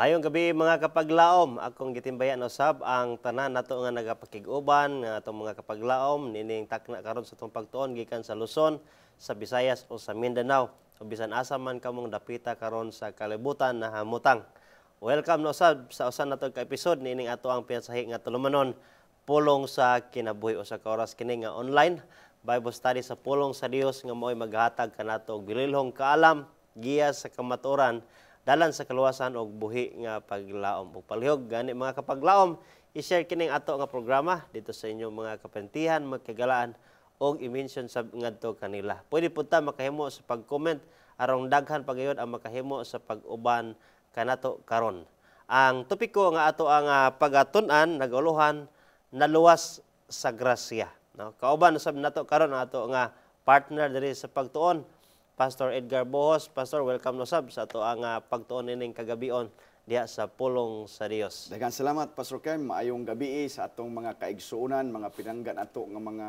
Mayong gabi mga kapaglaom, akong gitimbayan usab ang tanan nato nga nagapakig-uban nga atong mga kapaglaom nining takna karon sa atong pagtuon gikan sa Luzon, sa Visayas o sa Mindanao. O bisan asa man kamong dapita karon sa kalibutan na hamutang. Welcome na usab sa usan nato ka episode nining ato ang pinsahi nga tulumanon pulong sa kinabuhi o sa oras kini nga online Bible study sa pulong sa Dios nga mo'y maghatag kanato og bililhong kaalam, giya sa kamatuoran dalan sa kaluwasan og buhi nga paglaom ug palihog gani mga kapaglaom i-share kining ato nga programa dito sa inyong mga kapentihan magkagalaan og i-mention sa ngadto kanila. Pwede pud ta makahimo sa pag-comment arong daghan pagayod ang makahimo sa pag-uban kanato karon. Ang topiko nga ato ang pagatun-an naguluhan naluwas sa grasya. No? Kauban sab nato karon ang ato nga partner diri sa pagtuon Pastor Edgar Bohos. Pastor, welcome no sab sa ato ang pagtuon ining kagabion diha sa pulong sa Dios. Daghang salamat Pastor Kem, maayong gabi sa atong mga kaigsuonan, mga pinanggan ato nga mga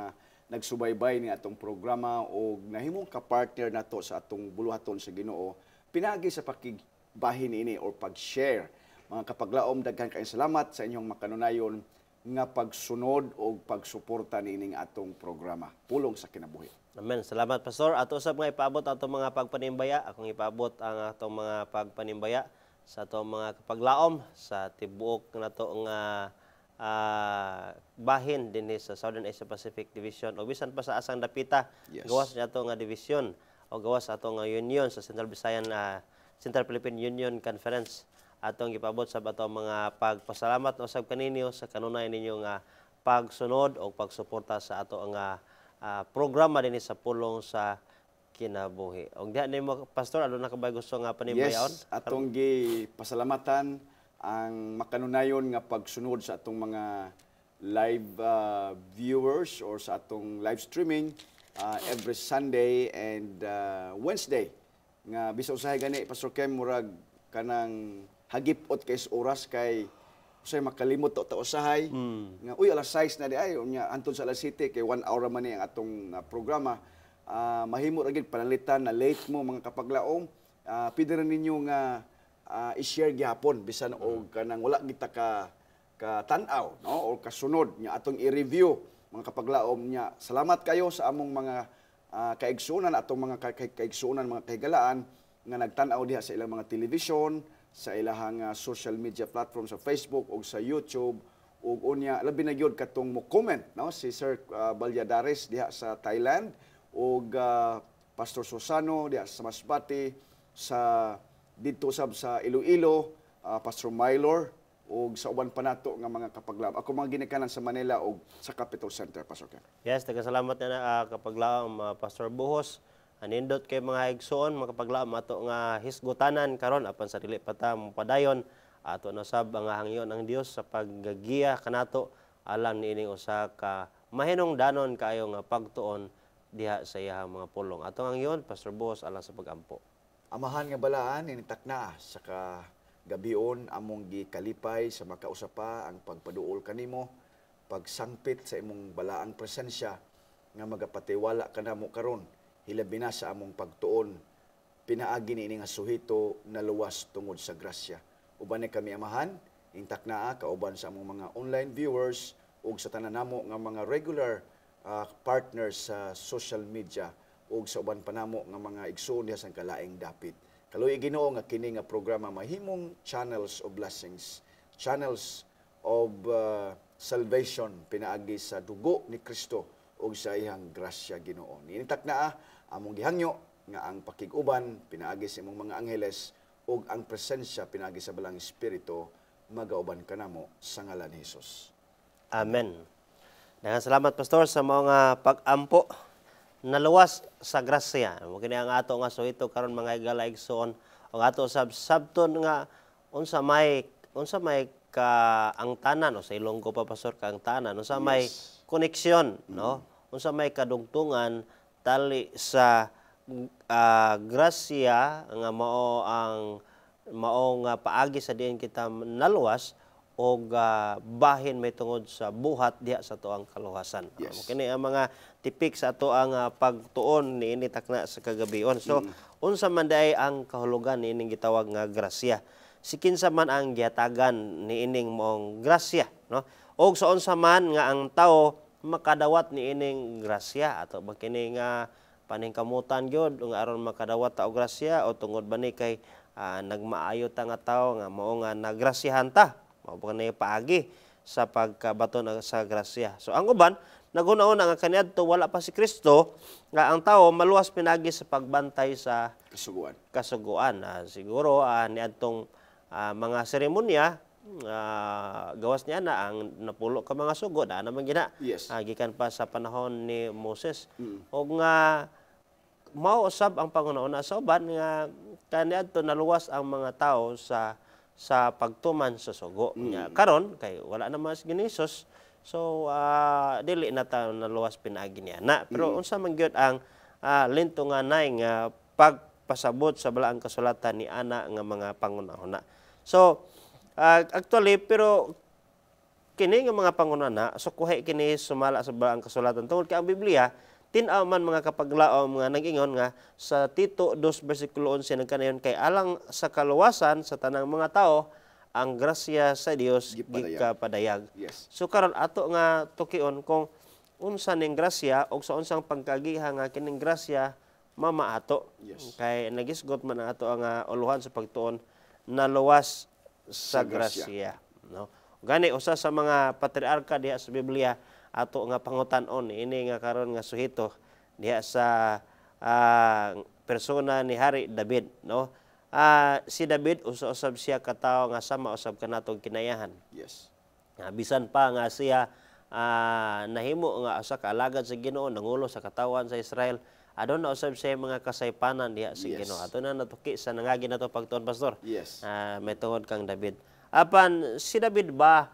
nagsubaybay ni atong programa o nahimong ka-partner nato sa atong buluhaton sa Ginoo. Pinagi sa pakigbahin ini or pag-share. Mga kapaglaom, daghang kayong salamat sa inyong makanunayon nga pagsunod o pagsuporta niining atong programa. Pulong sa kinabuhi. Amen. Salamat, Pastor. Ato usab nga ipaabot atong mga pagpanimbaya. Akong ipaabot ang atong mga pagpanimbaya sa atong mga kapaglaom sa tibuok nato nga bahin dinhi sa Southern Asia Pacific Division o bisan pa sa asang dapita. Yes. Gawas nato nga division o gawas ato nga union sa Central Visayan Central Philippine Union Conference. Atong ipaabot sa atong mga pagpasalamat usab kaninyo sa kanunay ninyo nga pagsunod o pagsuporta sa ato nga programa din sa pulong sa kinabuhi. Og diha nimo Pastor, ano na kabay gusto nga panimbayaon? Yes, atong gipasalamatan ang makanunayon nga pagsunod sa atong mga live viewers or sa atong live streaming every Sunday and Wednesday. Nga bisan usahay gani Pastor Kem murag kanang hagipot kay oras kay usay makalimot ta usahay nga uy alas 6 na di ay unya antud sa alas 7 kay 1 hour man ni ang atong programa mahimo ra gid panalitan na late mo mga kapaglaom pwede rin ninyo nga i-share gyapon bisan og kanang wala kita ka tan-aw no o kasunod nya atong i-review mga kapaglaom nya salamat kayo sa among mga kaigsuonan atong mga kaigsuonan mga kahigalaan nga nagtan-aw diha sa ilang mga television sa ilahang social media platform sa Facebook o sa YouTube ug unya labi na gyud katong mo comment no si Sir Balyadares diha sa Thailand ug Pastor Susano diha sa Masbate sa didto sab sa Iloilo Pastor Mylor ug sa uban pa nato nga mga kapaglaom ako mga ginikanan sa Manila ug sa Capital Center Pastor Ken. Yes, salamat na kapaglaom Pastor Buhos. Anindot kay mga igsoon mga kapaglaom ato nga hisgutanan karon apan sa dili pa ta padayon ato na sab ang hangyo ng Dios sa paggagiya kanato alang niining usa ka mahinungdanon kaayo nga pagtuon diha sa iyang mga pulong. Ato ang yon Pastor Boss alang sa pagampo. Amahan nga balaan initak na sa gabion among gikalipay sa makausapa ang pagpaduol kanimo pagsangpit sa imong balaang presensya nga magapatiwala kanamo karon hilabi na sa among pagtuon, pinaagi ni nga suhito na luwas tungod sa grasya. Uban ni kami amahan, intak naa, kauban sa among mga online viewers, ug sa tanan namo nga mga regular partners sa social media, ug sa uban panamo nga mga igsoon diha sa kalaing dapit. Kaluoy Ginoo nga kini nga programa mahimong channels of blessings, channels of salvation, pinaagi sa dugo ni Kristo ug sa iyang grasya Ginoo. Initak naa among gihangyo nga ang pakig-uban pinaagi sa imong mga angheles ug ang presensya pinaagi sa balang espiritu magauban kanamo sa ngalan ni Hesus. Amen. Daghang salamat Pastor sa mga pag-ampo naluwas sa grasya. Mo kini ang ato nga suhito karon mga igalaigsoon og ato sabton nga unsa may ka ang tanan o sa Ilonggo pa Pastor ka ang tanan unsa may koneksyon no unsa may kadugtungan tali sa grasya nga mao nga paagi sa diin kita naluwas o bahin may tungod sa buhat diha sa tuang kaluwasan. Yes. Kini ang mga tipik sa ato ang pagtuon niini takna sa kagabion. So unsa man day ang kahulugan niining gitawag nga grasya? si kinsa man ang gihatagan niining mong grasya, no? Og sa unsa man nga ang tawo makadawat niining grasya ato ba kini nga paningkamutan gyud nga aron makadawat ta og grasya o tungod ba ni kay nagmaayo ta nga tawo nga mao nga nagrasyahan ta, mao ba ni paagi sa pagkabaton sa grasya. So ang uban naghuna-una nga kaniadto wala pa si Kristo nga ang tawo maluwas pinagi sa pagbantay sa kasuguan. Siguro niadtong mga seremonya gawas niya na ang napulo ka mga sugo na naman gina. Yes. Gikan pa sa panahon ni Moses. O nga mao usab ang pangunauna sa uban nga kaniadto naluwas ang mga tao sa pagtuman sa sugo. Karon kay wala na mas ginisos. So dili na ta naluwas pinaagi niya na. Pero unsa man gyud ang linto nga nay nga pagpasabot sa balaang kasulatan ni ana nga mga pangunahuna. So actually pero kini nga mga pangunahuna so kuhay kini sumala sa balaang kasulatan tungod kay ang Biblia tin-aw man mga kapaglaom nga nag-ingon nga sa Tito 2 bersikulo 11 nagkanayon kay alang sa kaluwasan sa tanang mga tao ang grasya sa Dios gikapadayag. Yes. So karon ato nga tukion kung unsa ning grasya o sa unsang pagkagiha nga kining grasya mamaato. Yes. Kay nagisgot man ang ato ang uluhan sa pagtuon na luwas sa grasya. No? Gani usa sa mga patriarka diha sa Biblia ato nga pangutan-on ini nga karon nga suhito diha sa persona ni Hari David, no? Si David usab siya katawo nga sama usab kanatong kinayahan. Yes. Bisan pa nga siya nahimo nga usa ka alagad sa Ginoo nangulo sa katawan sa Israel. Adon na usab siya mga kasaypanan diha sa Ginoo. Ato na natuki sa nangagi nato pagtuon pastor. Yes. May tungod kang David. Apan si David ba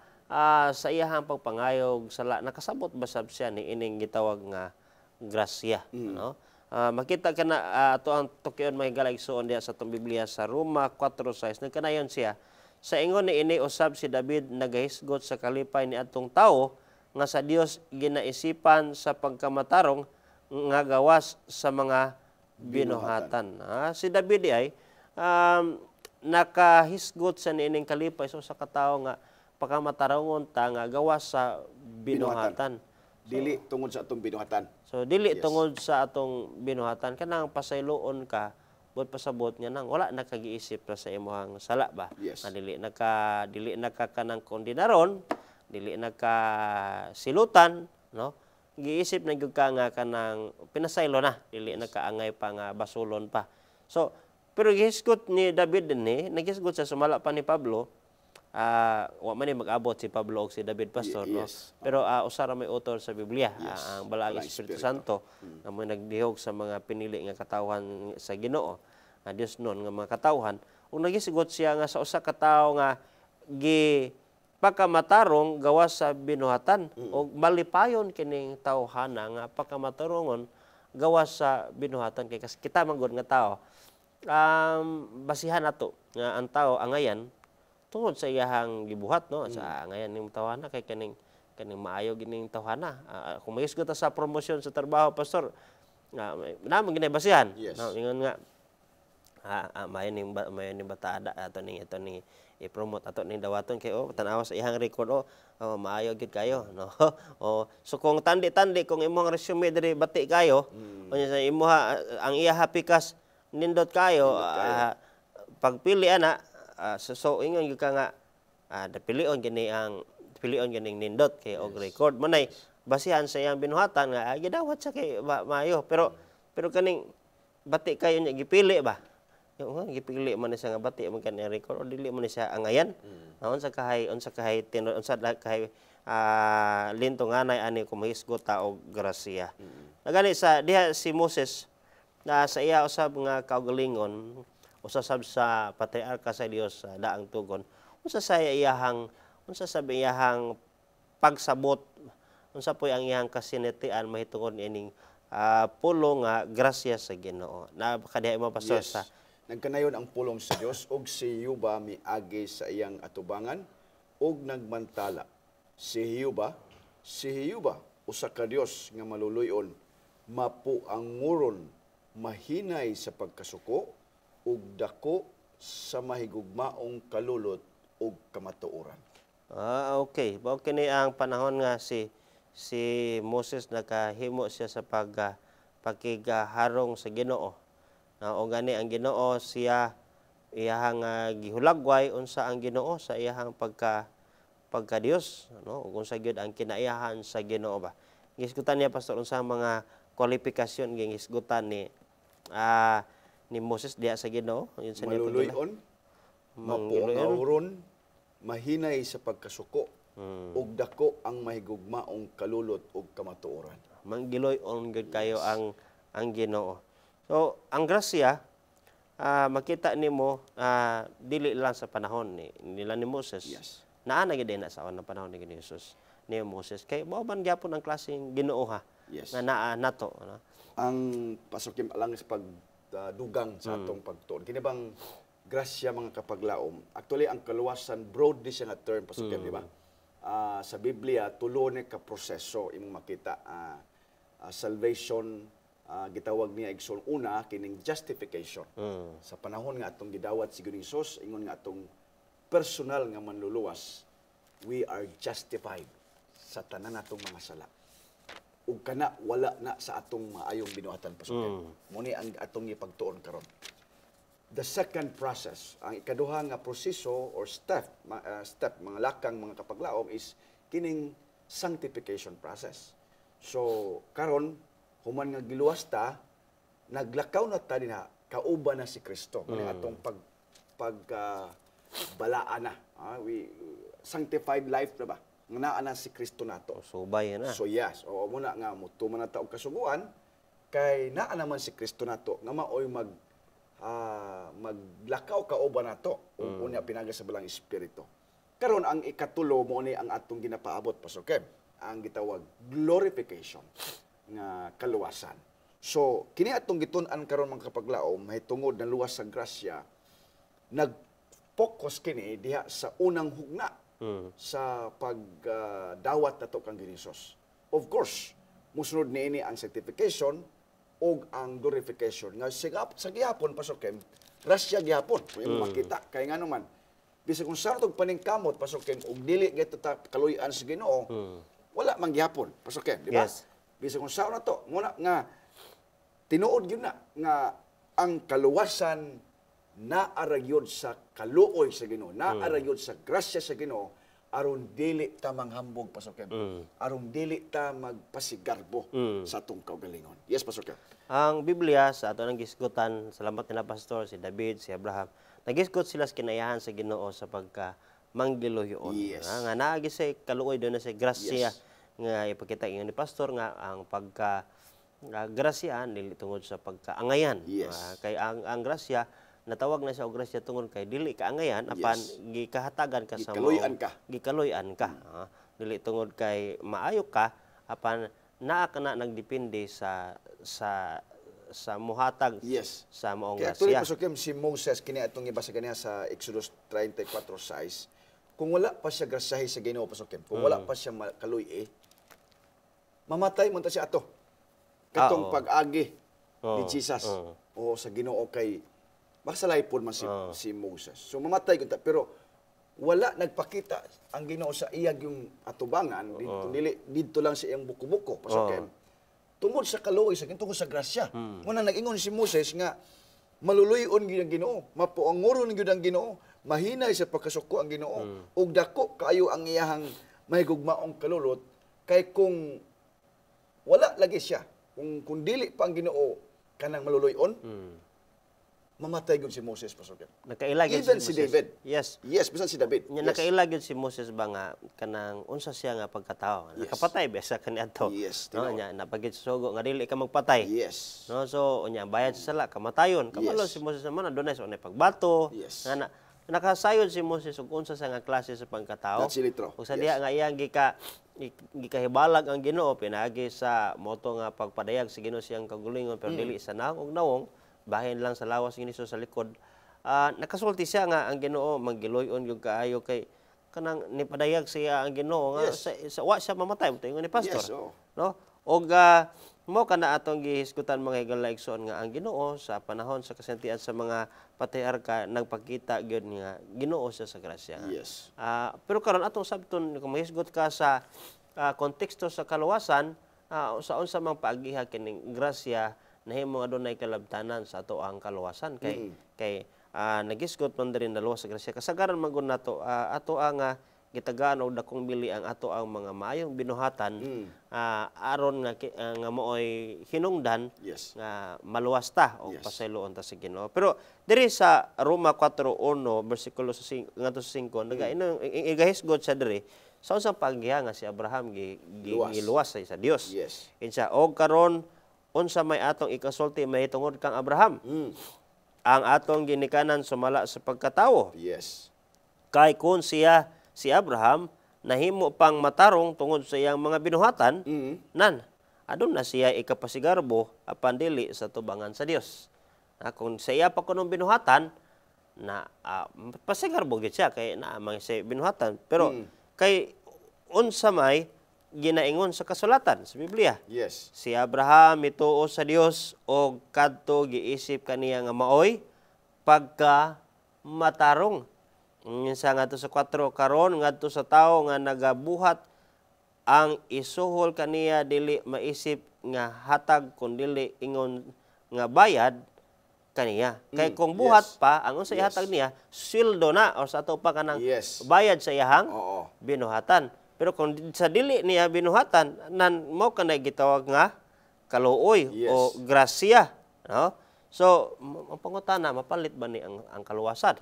sa iyahang pagpangayog sala nakasabot ba sab siya ni ining gitawag nga grasya, no? Makita ka na ato ang tukion may galaysuon diha sa tong Biblia sa Roma 4:6 nagkanayon siya sa ingon ni ini usab si David nagahisgot sa kalipay ni atong tawo nga sa Dios ginaisipan sa pagkamatarong nga gawas sa mga binuhatan. Si David ay nakahisgot sa niining kalipay so sa katawo nga pagkamatarongon ta nga gawas sa binuhatan. Dili tungod sa atong binuhatan. So dili tungod sa atong binuhatan kanang pasayloon ka bud pasabot nga nang wala nakagiisip ra sa imong sala ba. Yes. Dili naka kanang kondinaron, dili naka silutan, no? Giisip na gyud ka nga kanang pinasaylo na, dili nakaangay pa nga basulon pa. So pero gihisgot ni David dinhi, nagisgot sa sumala pa ni Pablo. Wa man ni mag-abot si Pablo o si David pastor, no? Pero usa ra may author sa Biblia, ang Balaang Espiritu Santo nga mo nagdihog sa mga pinili nga katawhan sa Ginoo, Dios nun nga mga katawhan. Ug nagisigot siya nga sa usa ka tawo nga pagkamatarong gawas sa binuhatan o malipayon kining tawhana nga pagkamatarongon gawas sa binuhatan kay kas kita manggod nga tao basihan nato nga ang tao angayan tungod sa iyahang gibuhat, no, sa ngayon ning tawhana kay kaning maayo gining tawhana. Kung mahisgot ta sa promosyon sa trabaho pastor namang ginabasihan, no, ingon nga mayo ning batada ato ni i-promote ato ning dawaton kay tan-awa sa iyang record maayo gid kayo, no. So kung tandi-tandi kung imong resume diri bati kayo unya sa imuha ang iya pikas nindot kayo pagpili ana so ingon gyud ka nga pilion ganing nindot kay og record manay basihan sa iyang binuhatan nga gidawat sa kay maayo pero kaning bati kayo nya gipili ba yung gipili man siya nga bati man kanang record o dili man siya angayan unsa kahay linto nga nay ani kumahisgot ta og grasya nagani sa diha si Moses na sa iya usab nga kaugalingon usasab sa patriarka sa Dios sa daang tugon unsa sa iyahang pagsabot unsa poy ang iyang kasinatian mahitungod ining pulong nga grasya sa Ginoo na kadiha mo pastor sa nagkanayon ang pulong sa Dios ug si Yuba miagi sa iyang atubangan ug nagmantala si Yuba usa ka Dios nga maluluyon mapuanguron mahinay sa pagkasuko ug dako sa mahigugmaong kalulot ug kamatuoran. Okay. Mao kini ang panahon nga si Moses nakahimo siya sa pagkigaharong sa Ginoo. O gani ang Ginoo siya iyahang gihulagway unsa ang Ginoo sa iyahang pagka Dios, no? Ug unsa gyud ang kinaiyahan sa Ginoo ba. Gisgutan niya pastor unsa mga kwalifikasyon gisgutan ni Moses diha sa Ginoo, yun sa niya pagdula. Maluluyon, mapuangawron, mahinay sa pagkasuko, ug dako ang mahigugmaong kalulot ug kamatuoran. Manggiloy-on gyud kayo ang Ginoo. So, ang grasya makita nimo dili lang sa panahon nila ni Moses. Yes. Naa na gyud na sa unang panahon ni Jesus ni Moses. Kay mao man gyapon ang klaseng Ginoo ha. Yes. Nga naa nato, no? Ang pasukim alang sa pagdugang sa atong pagtuon. Kini bang grasya mga kapaglaom? Actually, ang kaluwasan, broad di siya nga term, pasukim, di ba? Sa Biblia, tulo ni ka proseso imong makita. Salvation, gitawag niya igsoon una, kining justification. Sa panahon nga atong gidawat si Hesus, ingon nga atong personal nga manluluwas, we are justified sa tanan natong mga sala. Ug kana wala na sa atong maayong binuhatan pasukin. Muni ang atong ipagtuon karon. The second process, ang ikaduha nga proseso or step, mga lakang mga kapaglaom is kining sanctification process. So karon human nga giluwas ta, naglakaw na ta dinha, kauban na si Kristo. Muni atong balaan na. We sanctified life na ba? Nga naa na si Kristo nato. Subay na. So yes, o muna nga mutuman na ta og kasuguan kay naa naman si Kristo nato nga maoy maglakaw kauban nato ug unya pinaga sa balang espiritu. Karon ang ikatulo mo ni ang atong ginapaabot pasukem, ang gitawag glorification nga kaluwasan. So kini atong gitun-an karon mga kapaglaom mahitungod na luwas sa grasya, nag-focus kini diha sa unang hugna sa pagdawat nato kang Hesus. Of course, musunod niini ang sanctification o ang glorification. Nga sa gihapon, pasukim, grasya gihapon. Kung makita, kaya nga naman, bisag kung saan itong paningkamot, pasukim, o dili gato kaluyan sa Ginoo, wala mang gihapon, pasukim, di ba? Yes. Bisag kung saan na to, muna nga, tinuod yun na, nga ang kaluwasan naaragyod sa kaluoy sa Ginoo, naaragyod sa grasya sa Ginoo, aron dili ta manghambog pasukem. Aron dili ta magpasigarbo sa atong kaugalingon. Yes, pasukem. Ang Biblia sa ato nang gisgutan, salamat na pastor si David, si Abraham. Nagisgot sila sa kinayahan sa Ginoo sa pagka manggiloyon. Yes. Nga naagi sa kaluoy doon na sa grasya Yes. nga ipakita ingon ni pastor nga ang pagka grasyahan dili tungod sa pagkaangayan. Yes. Kay ang grasya natawag na siya og grasya tungod kay dili kaangayan apan gikahatagan ka sa Gikaloy-an ka. Gikaloy-an ka. Dili tungod kay maayo ka apan naa ka na nagdepende sa muhatag Yes. sa maong Kaya actually, grasya. pasukem, si Moses, kini atong ibasa kaniya sa Exodus 34:6, kung wala pa siya grasyahi sa Ginoo, pasukem, kung wala pa siya kaluy mamatay mo ta siya ato. Katong pag-agi ni Jesus o sa Ginoo kay masalay po man si Moses. So mamatay gud ta, pero wala nagpakita ang Ginoo sa iyag yung atubangan dito lang sa iyang buko-buko pasukem. Tungod sa kaluoy sa tungod sa grasya. Muna nag-ingon si Moses nga maluluyon gyud ang Ginoo, mapuanguron gyud ang Ginoo, mahinay sa pagkasuko ang Ginoo, ug dako kaayo ang iyahang mahigugmaong kalulot kay kung wala lagi siya, kung dili pa ang Ginoo kanang maluluyon, mamatay gud si Moses pasukin. Nakailag Even si si Moses. David. Yes. Yes, bisan si David. Nya Yes. nakailag yun si Moses ba nga kanang unsa siya nga pagkatao. Yes. Nakapatay ba sa kaniadto. Yes, No, tinuod. nya napagid sa sugo nga dili ka magpatay. Yes. No, so unya bayad sa sala kamatayon. Kamalo Yes. si Moses naman adunay sa unay pagbato. Yes. Nga nakasayod si Moses og unsa sa nga klase sa pagkatao. That's litro. Ug sa diha nga iyang gikahibalag ang Ginoo pinagi sa moto nga pagpadayag sa Ginoo siyang kagulingon pero dili sa naong og nawong bahin lang sa lawas ni Hesus sa likod. Nakasulti siya nga ang Ginoo manggiloyon yung kaayo kay kanang nipadayag siya ang Ginoo nga Yes. sa wa siya mamatay mo ingon ni pastor. Yes, oo. No? Og mo kana atong gihisgutan mga igalaigsoon nga ang Ginoo sa panahon sa kasintian sa mga patriarka nagpakita gyud nga Ginoo siya sa grasya. Yes. Pero karon atong sabton kung mahisgot ka sa konteksto sa kaluwasan, sa unsa mang paagiha kining grasya nahimo adunay kalabtanan sa ato ang kaluwasan kay nagisgot man diri naluwas sa grasya kasagaran man gud nato ato ang gitagaan og dakong bili ang ato ang mga maayong binuhatan aron nga mooy hinungdan Yes. nga maluwas ta o Yes. pasayloon ta sa Ginoo. Pero diri sa Roma 4:1 bersikulo sa 5 igahisgot sa diri sa unsang paggiha nga si Abraham giluwas sa Dios. Yes. Kinsa og karon unsa may atong ikasulti mahitungod kang Abraham? Ang atong ginikanan sumala sa pagkatawo. Yes. Kay kung si Abraham nahimo pang matarong tungod sa iyang mga binuhatan, nan adun na siya ikapasigarbo apan dili sa tubangan sa Dios. Kung sa iya pa kunong binuhatan na pasigarbo gyud siya kay naa man siya binuhatan. Pero kay unsa may ginaingon sa kasulatan sa Biblia. Yes. Si Abraham mituo sa Dios o kadto giisip kaniya nga maoy pagka matarong. Sa ngadto sa 4 karon ngadto sa tawo nga nagabuhat ang isuhol kaniya dili maisip nga hatag kun dili ingon nga bayad kaniya. Kay kung buhat Yes. pa ang unsa ihatag niya sweldo na o sa ato pa kanang Yes. bayad sa iyahang Oo. binuhatan. Pero kung sa dili niya binuhatan nan mo kanay gitawag nga kaluoy Yes. o grasya, no? So ang pangutana mapalit ba ni ang kaluwasan?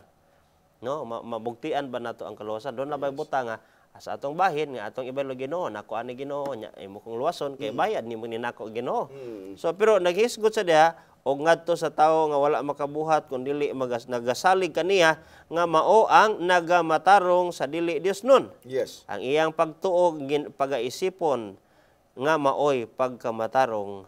No, mabugtian ba nato ang kaluwasan? Doon na ba buta nga sa atong bahin nga atong ibalo Ginoo nako ani Ginoo nya imo kong luwason kay bayad nimo ni nako Ginoo. So pero naghisgot sa diha og ngadto sa tawo nga wala makabuhat kun dili nagasalig kaniya nga mao ang nagamatarong sa dili Dios nun. Yes. Ang iyang pagtuo pagaisipon nga maoy pagkamatarong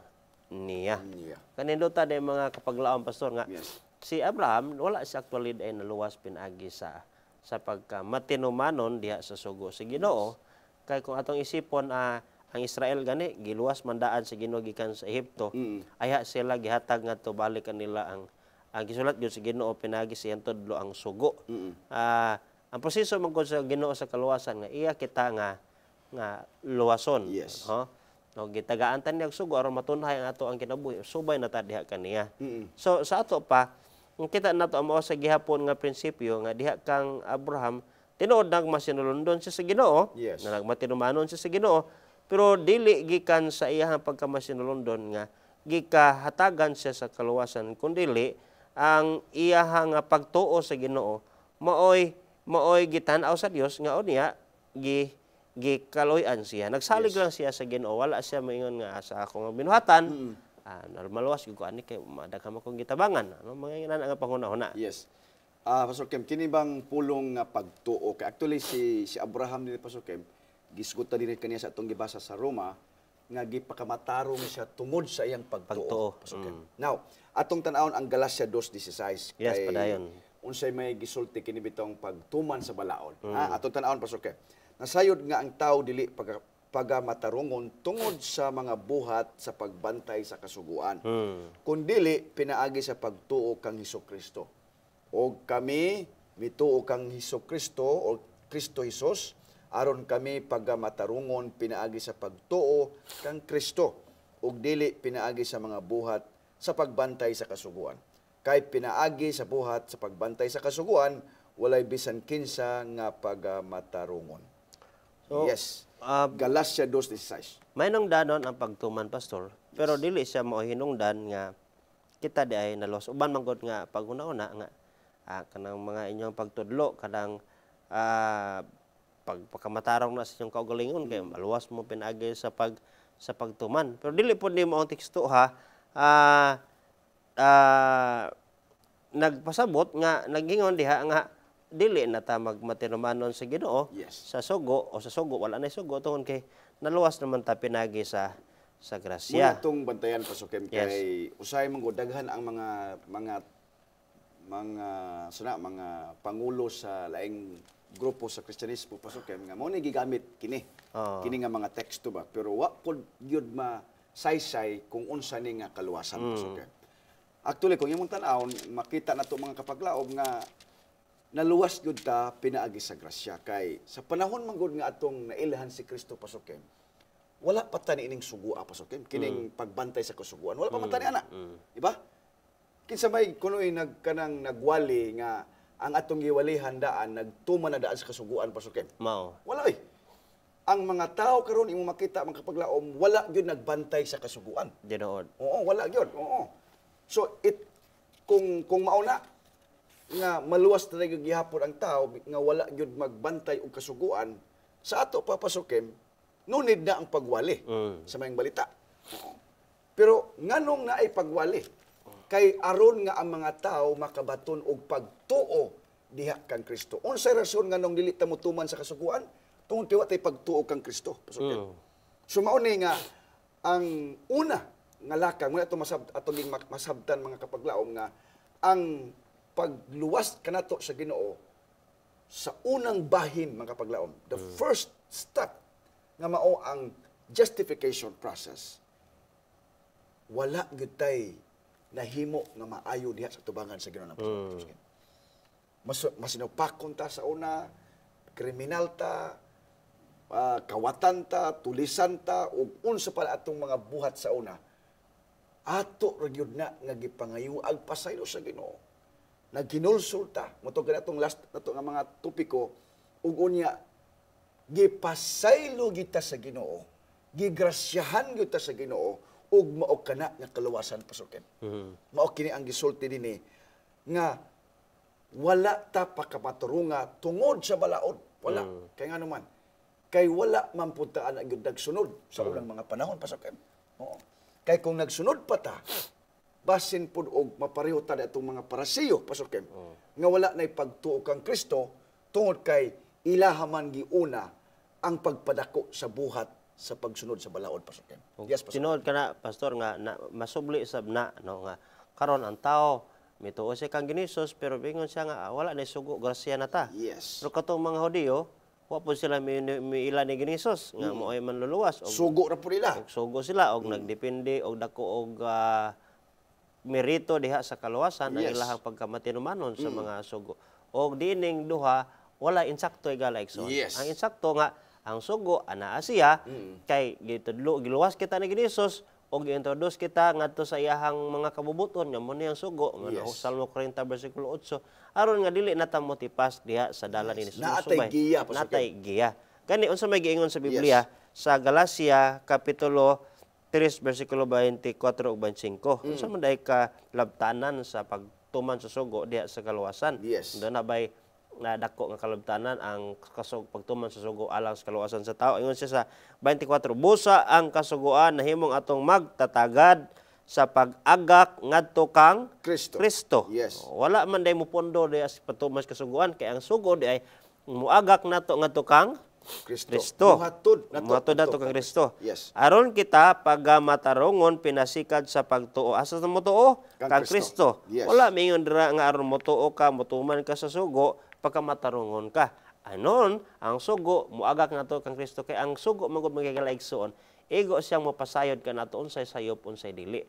niya. Yeah. Kaninduta day mga kapaglaom pastor nga Yes. si Abraham wala siya actually ay naluwas pinagi sa pagkamatinumanon diha sa sugo sa Ginoo. Kay kung atong isipon ang Israel gani giluwas mandaan sa Ginoo gikan sa Ehipto. Aya sila gihatag ngadto balik kanila ang gisulat gyud sa Ginoo pinagi siyang tudlo ang sugo. Ang proseso man gud sa Ginoo sa kaluwasan nga iya kita nga luwason. Yes. No, gitagaan ta niya og sugo aron matunhay ang ato ang kinabuhi. Subay na ta diha kaniya. So sa ato pa kita nato mao sa gihapon nga prinsipyo nga diha kang Abraham tinuod nagmasinulundon siya sa Ginoo, Yes. na nagmatinumanon siya sa Ginoo, pero dili gikan sa iyang pagkamasinulundon nga gikahatagan siya sa kaluwasan kundi ang iyang pagtuo sa Ginoo maoy gitan-aw sa Dios nga unya gikaloy-an siya. Nagsalig lang siya sa Ginoo, wala siya moingon nga sa akong binuhatan. Maluwas gyud ko ani kay daghan akong gitabangan. Ano mga inan nga panghuna-huna. Yes. Pastor Kem, kini bang pulong nga pagtuo? Kay actually si Abraham din Pastor Kem, gisguta din kaniya sa atong gibasa sa Roma nga gipakamatarong siya tungod sa iyang pagtuo. Pastor Kem. Now, atong tan-awon ang Galacia 2:16 Yes, padayon. unsay may gisulti kini bitong pagtuman sa balaod. Atong tan-awon Pastor Kem. Nasayod nga ang tao dili pagamatarungon tungod sa mga buhat sa pagbantay sa kasuguan. Kun dili pinaagi sa pagtuo kang Hesukristo. O kami mituo kang Hesukristo o Kristo Jesus aron kami pagamatarungon pinaagi sa pagtuo kang Kristo ug dili pinaagi sa mga buhat sa pagbantay sa kasuguan. Kay pinaagi sa buhat sa pagbantay sa kasuguan walay bisan kinsa nga pagamatarungon. So, yes. Galacia 2:16. May nungdanon ang pagtuman pastor, pero dili siya mao hinungdan nga kita di ay nalos. Uban man gud nga paghuna-una nga kanang mga inyong pagtudlo kanang pagpakamatarong na sa inyong kaugalingon kay maluwas mo pinaagi sa pagtuman. Pero dili pud ni mo ang teksto ha. Nagpasabot nga nagingon diha nga dili na ta magmatinumanon sa Ginoo. Yes. Sa sugo wala na sugo tungod kay naluwas naman ta pinagi sa Muna grasya. itong bantayan Pastor Kem Yes. kay usay man gud daghan ang mga pangulo sa laing grupo sa Kristyanismo Pastor Kem nga mo ni gigamit kini. Oo. Kini nga mga teksto ba pero wa pod gyud saysay kung unsa ni nga kaluwasan. Okay. Actually, kung imong tan-aw, makita na mga kapaglaom nga naluwas gyud ta pinaagi sa grasya kay sa panahon man gud nga atong nailahan si Kristo pasuken. Wala pa tani ining sugua pasuken, kining pagbantay sa kasuguan. Wala pa man tani ana. Diba? Kinsa may kunoy kanang nagwali nga ang atong giwalihan daan nagtuman na daan sa kasuguan pasuken. Mao. Wala ang mga tao karon imo makita mga kapaglaom wala gyud nagbantay sa kasuguan. Dinood. Oo, wala gyud. Oo. So kung mauna nga maluwas na gihapon ang tao nga wala gyud magbantay og kasuguan sa ato papasukin nunid na ang pagwali sa mayang balita. Pero nganong na ay pagwali kay aron nga ang mga tao makabaton og pagtuo diha kang Kristo. Unsay rason nganong dili ta motuman sa kasuguan tungod tiwa tay pagtuo kang Kristo pasukin. So mao ni nga ang una nga lakang mo ato atong masabtan mga kapaglaom nga ang pagluwas kanato sa Ginoo sa unang bahin mga kapaglaom. The first step nga mao ang justification process. Wala gyud tay nahimo nga maayo diha sa tubangan sa Ginoo. Masinupakon ta sa una, kriminal ta, kawatan ta, tulisan ta ug unsa pa atong mga buhat sa una. Ato ra gyud na nga gipangayuag pasaylo sa Ginoo. Nagkinulsulta mo to ganatong last nato nga mga topiko ug unya gipasaylo kita sa Ginoo, gigrasyahan kita sa Ginoo ug mao kana nga kaluwasan pasuken. Mao kini ang gisulti dinhi nga wala ta pakapaturunga tungod sa balaod. Wala kay ngano man kay wala man punta ana gyud nagsunod sa unang mga panahon pasuken. Oo. Kay kung nagsunod pa ta basin pud og mapareho ta atong mga parasiyo pasuken. Nga wala nay pagtuo kang Kristo tungod kay ilaha man giuna ang pagpadako sa buhat sa pagsunod sa balaod pasuken. Yes, pastor. Tinuod ka na, pastor, nga masubli sab na no nga karon ang tao mituo siya kang Ginisus pero bingon siya nga wala na sugo grasya na ta. Yes. Pero katong mga Hudiyo, wa po sila miila ni Ginisus nga mo ay manluluwas og Sugo ra pud nila. sugo sila og nagdepende og dako og merito diha sa kaluwasan ang Yes. ilahang pagkamatinumanon sa mga sugo. Og dining duha wala insakto igala ikson. Yes. Ang insakto nga ang sugo anaa siya kay giluwas kita ni Ginisus og gi-introduce kita ngadto sa iyahang mga kabubuton nga mo niyang sugo nga Yes. Salmo 40 bersikulo 8 aron nga dili nata mo tipas diha sa dalan ni Jesus. Naatay giya, pastor. Natay giya. Kani unsa may giingon sa Biblia sa Galacia kapitulo 3 bersikulo 24 ug 25. Unsa man day ka labtanan sa pagtuman sa sugo diha sa kaluwasan? Yes. Do na bay na dako nga kalabtanan ang pagtuman sa sugo alang sa kaluwasan sa tao. Ingon siya sa 24, busa ang kasugoan nahimong atong magtatagad sa pag-agak ngadto kang Kristo. Yes. Wala man day mo pondo diha sa pagtuman sa kasugoan kay ang sugo di ay muagak nato ngadto kang Kristo. Muhatod nato kang Kristo. Yes. Aron kita pagamatarungon pinasikad sa pagtuo. Asa mo tuo? Kang Kristo. Yes. Wala mingon dira nga aron mo tuo ka, motuman ka sa sugo, pagkamatarungon ka. Anon, ang sugo muagak nato kang Kristo kay ang sugo magud magigalaigsoon. Igo siyang mapasayod ka nato unsay sayop unsay dili.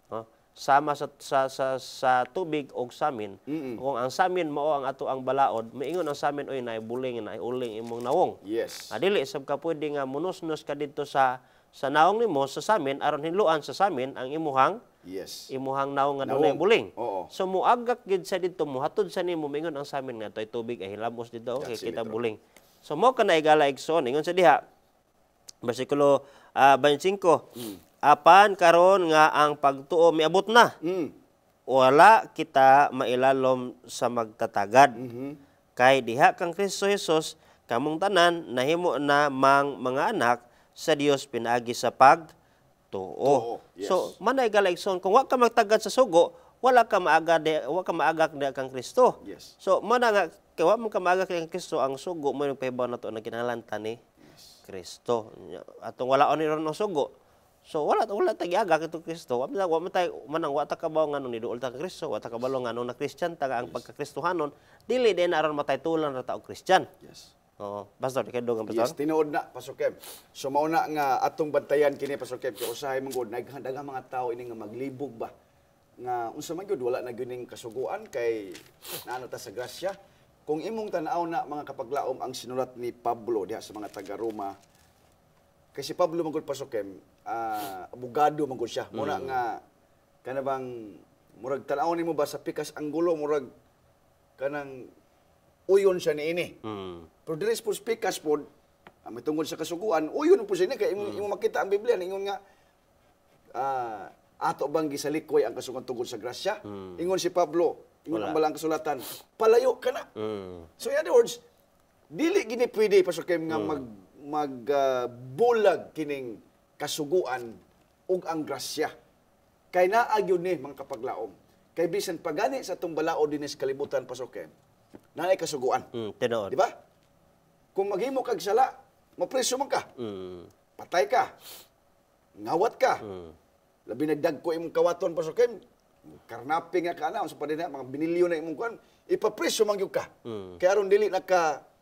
No? Sama sa tubig og samin. Kung ang samin mao ang ato ang balaod, maingon ang samin oy naay buling naay uling imong nawong. Yes. Dili sab ka pwede nga munusnos ka dito sa nawong nimo sa samin aron hinluan sa samin ang imuhang nawong nga dunay buling. Oo. So muagak gid sa dito muhatod sa nimo maingon ang samin nga toy tubig ay hilamos dito kay kita buling. So mo ka na igala igsoon ingon sa diha bersikulo 25. Apan karon nga ang pagtuo miabot na. Wala kita mailalom sa magtatagad. Kay diha kang Kristo Jesus kamong tanan nahimo na mga anak sa Dios pinaagi sa pagtuo. Yes. So manay galaigson kung wa ka magtagad sa sugo, wala ka maagak diha kang Kristo. Yes. So mana nga kay wa man ka maagak kang Kristo ang sugo mo yung pahibaw nato na kinahanglan ni Kristo. Atong wala ni ron ang sugo. So wala tagiagak ito Kristo. Wa ta kabaw nga nung niduol ta ka Kristo, wa ta kabalo nga nung na Christian ta ang pagka-Kristohanon, dili din aron matay tulan ra ta og Christian. Yes. Oo. Pastor, kay dugang Yes, pastor. tinuod na, Pastor Kem. So mauna nga atong bantayan kini, Pastor Kem, kay usahay mong god, naghandag ang mga tao ini nga maglibog ba? Nga unsa man gyud wala na gyud ning kasuguan kay naano ta sa grasya. Kung imong tan-aw na mga kapaglaom ang sinulat ni Pablo diha sa mga taga Roma, kay si Pablo man gud, Pastor Kem, abogado man gud siya. Muna nga kanabang murag tan-aw nimo ba sa pikas anggulo murag kanang uyon siya niini. Pero dili po pikas po, may tungkol sa kasuguan, uyon po siya ni kay imong makita ang Biblia ingon nga ato bang gisalikoy ang kasuguan tungkol sa grasya? Ingon si Pablo, ingon ang balang kasulatan, palayo ka na. So in other words, dili gini pwede Pastor Kem nga bulag kining kasuguan ug ang grasya. Kay naa gyud ni mga kapaglaom. Kay bisan pagani sa atong balao dinhi sa kalibutan, Pastor Kem, naay kasuguan. Tinuod. Di ba? Kung maghimo kag sala, mapreso man ka. Patay ka. Ngawat ka. Labi nagdagko imong kawaton, Pastor Kem, karnaping nga ka na, sa padina, mga binilyon na imong kuan, ipapreso man gyud ka. Kaya aron dili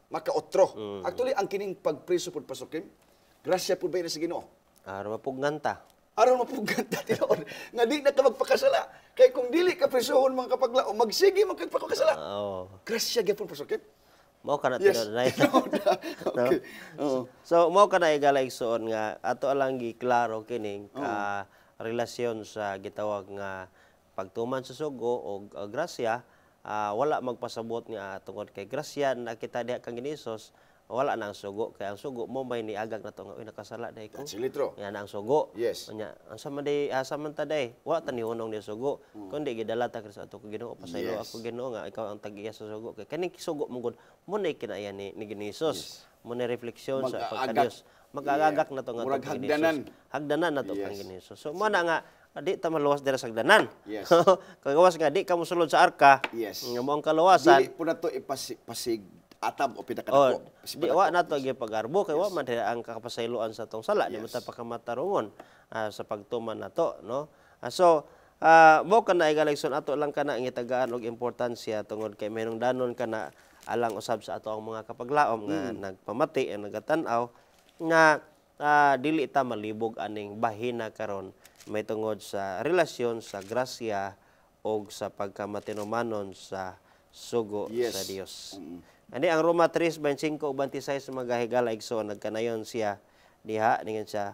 makaotro. Actually, ang kining pagpreso pud, Pastor Kem, grasya pud ba na sa Ginoo? Aron mapugnganta. Aron mapuganta tinuod nga di na ka magpakasala. Kay kung dili ka presohon mga kapaglaom, magsige magpakasala. Oo. Grasya gyapon, Pastor Kem. Mao kana Yes. tinuod na. Okay. Oo. So mao kana igala igsuon nga ato lang giklaro kining ka relasyon sa gitawag nga pagtuman sa sugo o grasya, wala magpasabot nga tungod kay grasya nakita diha kang Ginisos, wala na ang sugo kay ang sugo mo may niagag na to nga uy nakasala day ko. That's litro. Yan ang sugo. Yes. Nya asa man day asa man ta day wa ta ni hunong ni sugo. Kundi gidala ta sa ato ko Ginoo pasaylo Yes. ako Ginoo nga ikaw ang tag-iya sa sugo kay kaning sugo mong mo na kinaya ni Ginisos. Mo na refleksyon sa pagka-Dios. Mag-aagak na to nga Murag tong hagdanan. Ginisos. Hagdanan na to Yes. kang Ginisos. So mo na nga di ta maluwas dira sa hagdanan. Yes. Kagawas nga di ka mosulod sa arka. Yes. Nga mo ang kaluwasan. Dili po na to pasig atab o Oh, pinakadako. di wa nato gi pagarbo kay wa man dira ang kakapasayloan sa tong sala di mo ta pakamatarungon sa pagtuman nato no. Mo kana igaligson ato lang kana ang itagaan og importansya tungod kay menong danon kana alang usab sa ato ang mga kapaglaom nga nagpamati ang nagatan-aw nga dili ta malibog aning bahina karon may tungod sa relasyon sa grasya og sa pagkamatinumanon sa sugo Yes. sa Dios. Ani ang Roma 3:25 ug 26 magahigala igsoon nagkanayon siya diha ningon siya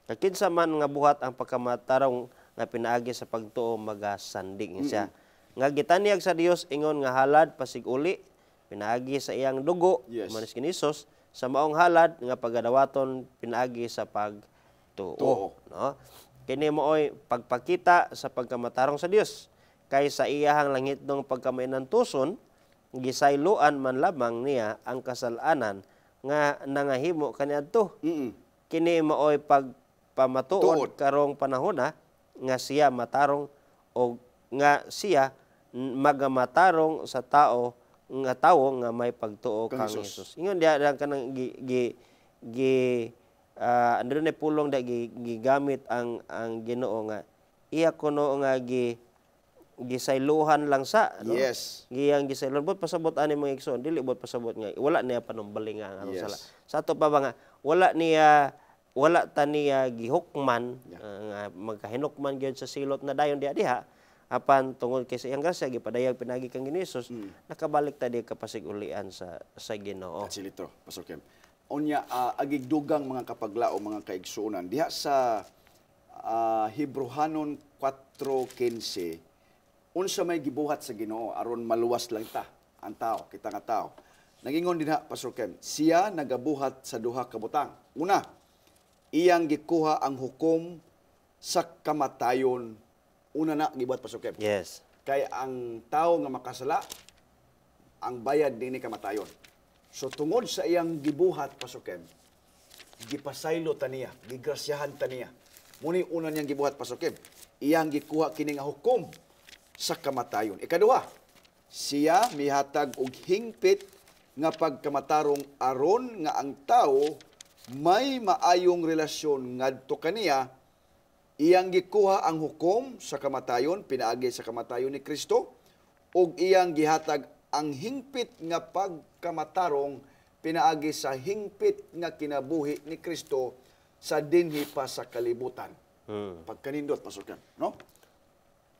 kakinsa man nga buhat ang pagkamatarong nga pinaagi sa pagtuo magasanding siya nga gitanyag sa Dios ingon nga halad pasig-uli pinaagi sa iyang dugo Yes. manis kinisos sa maong halad nga pagadawaton pinaagi sa pagtuo Tuo. no kini mooy pagpakita sa pagkamatarong sa Dios kay sa iyahang langitnong pagkamainan tuson gisayloan man lamang niya ang kasalanan nga nangahimo kaniadto. Kini maoy pagpamatuod Tuod. karong panahona nga siya matarong o nga siya magamatarong sa tawo nga may pagtuo kang Hesus. Ingon diha kanang andro na pulong da gigamit ang Ginoo nga iya kuno nga gisayluhan lang sa no? Yes. Giyang gisayluhan bot pasabot ani mga igsoon dili bot pasabot nga wala niya panumbali nga ang Yes. sala. Sa ato pa ba nga wala ta niya gihukman nga magkahinukman gyud sa silot na dayon diha apan tungod kay sa iyang grasya gipadayag pinagi kang Ginisos nakabalik ta di kapasig-ulian sa Ginoo. That's litro, Pastor Kem. Unya agigdugang mga kapaglaom, mga kaigsuonan diha sa Hebrehanon 4:15 unsa may gibuhat sa Ginoo aron maluwas lang ta ang tao, kita nga tao. Nagingon dinha, Pastor Kem, siya nagabuhat sa duha ka butang. Una, iyang gikuha ang hukom sa kamatayon. Una na gibuhat, Pastor Kem. Yes. Kay ang tao nga makasala, ang bayad dinhi kamatayon. So tungod sa iyang gibuhat, Pastor Kem, gipasaylo ta niya, gigrasyahan ta niya. Muni una niyang gibuhat, Pastor Kem, iyang gikuha kini nga hukom sa kamatayon. Ikaduha, siya mihatag og hingpit nga pagkamatarong aron nga ang tao may maayong relasyon ngadto kaniya. Iyang gikuha ang hukom sa kamatayon, pinaagi sa kamatayon ni Kristo, ug iyang gihatag ang hingpit nga pagkamatarong pinaagi sa hingpit nga kinabuhi ni Kristo sa dinhi pa sa kalibutan. Pagkanindot pasukan, no?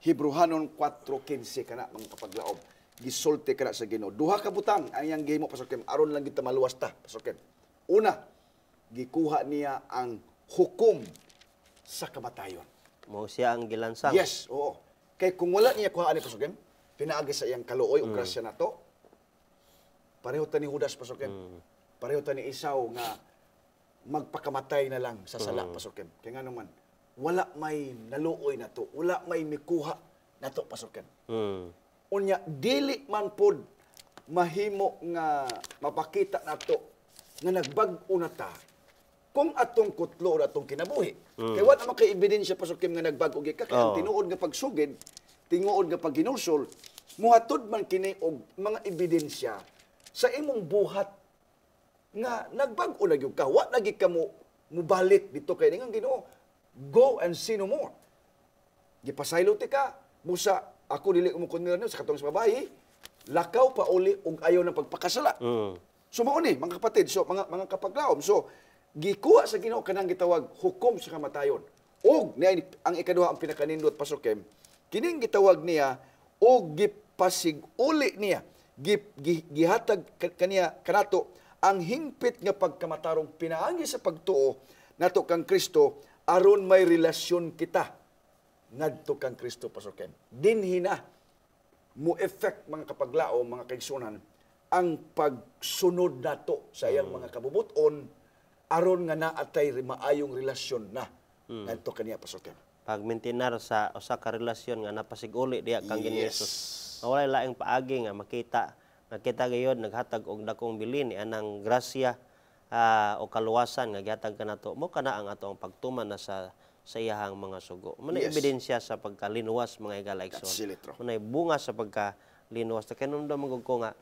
Hebrehanon 4:15 kana mga kapaglaom. Gisulti kana sa Ginoo. Duha ka butang ang iyang gihimo pasukan aron lang kita maluwas ta pasukan. Una, gikuha niya ang hukom sa kamatayon. Mo siya ang gilansang. Yes, oo. Kay kung wala niya kuhaan ni pasukan, pinaagi sa iyang kaluoy o grasya nato. Pareho ta ni Judas pasukan. Pareho ta ni Esau nga magpakamatay na lang sa sala pasukan. Kaya nga naman, wala may naluoy na to, wala may mikuha na to pasukan. Unya, dili man pod mahimo nga mapakita na to nga nagbag-o na ta kung atong kutlo na atong kinabuhi. Kaya wala naman kay ebidensya pasukan nga nagbag-o ka. Kaya ang tinuod nga pagsugid, tinuod nga pagginulsol, muhatod man kini og mga ebidensya sa imong buhat nga nagbag-o na gyud ka. Wa lagi ka mo mubalik dito kay nga Ginoo. Go and sin no more. Gipasaylo ti ka, busa ako dili mo kunilano sa katong sa babayi, lakaw pa uli og ayaw ng pagpakasala. So mao ni mga kapatid, so mga kapaglaom, so gikuha sa Ginoo kanang gitawag hukom sa kamatayon. Og ang ikaduha ang pinakanindot pasukem, kining gitawag niya og gipasig uli niya, gihatag kaniya kanato ang hingpit nga pagkamatarong pinaagi sa pagtuo nato kang Kristo aron may relasyon kita ngadto kang Kristo pasuken. Dinhi na mo effect mga kapaglao, mga kaigsunan ang pagsunod nato sa iyang mga kabubuton aron nga naatay maayong relasyon na ngadto kaniya pasuken. Pag-maintinar sa usa ka relasyon nga napasiguli diha kang Ginoong Hesus. Wala laing paagi nga makita gayud naghatag og dakong bilin ni anang grasya o kaluwasan nga gihatag kanato mo kana ang atong pagtuman na sa iyahang mga sugo. Manay ebidensya sa pagkalinuwas mga igalaigsoon. Manay bunga sa pagkalinuwas. Kanundam magud ko nga